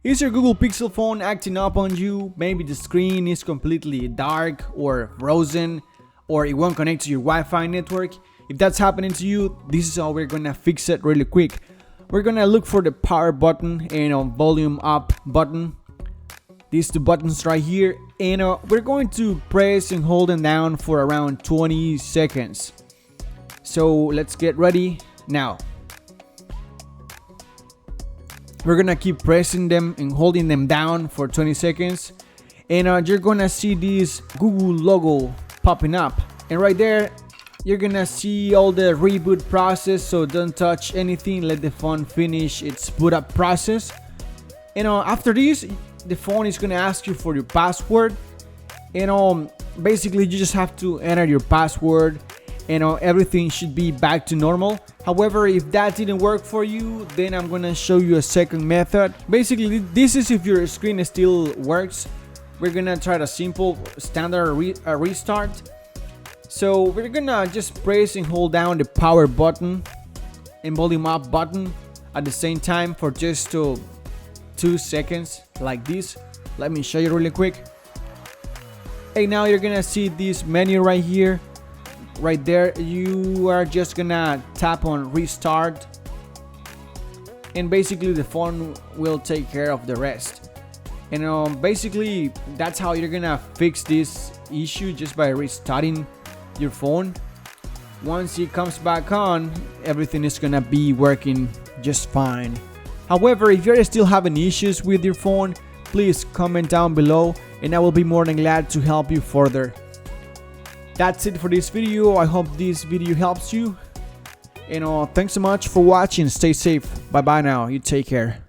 Is your Google Pixel phone acting up on you? Maybe the screen is completely dark or frozen, or it won't connect to your Wi-Fi network. If that's happening to you, this is how we're gonna fix it really quick. We're gonna look for the power button and volume up button. These two buttons right here, and we're going to press and hold them down for around 20 seconds. So let's get ready now. We're gonna keep pressing them and holding them down for 20 seconds, and you're gonna see this Google logo popping up, and right there you're gonna see all the reboot process. So don't touch anything, let the phone finish its boot up process. And after this, the phone is gonna ask you for your password, and basically you just have to enter your password, and everything should be back to normal. However, if that didn't work for you, then I'm gonna show you a second method. Basically, this is if your screen still works. We're gonna try the simple standard restart. So we're gonna just press and hold down the power button and volume up button at the same time for just 2 seconds, like this. Let me show you really quick. Hey, now you're gonna see this menu right here. Right there, you are just gonna tap on restart, and basically the phone will take care of the rest. And basically that's how you're gonna fix this issue, just by restarting your phone. Once it comes back on, everything is gonna be working just fine. However, if you're still having issues with your phone, please comment down below and I will be more than glad to help you further. That's it for this video. I hope this video helps you. And thanks so much for watching. Stay safe. Bye bye now. You take care.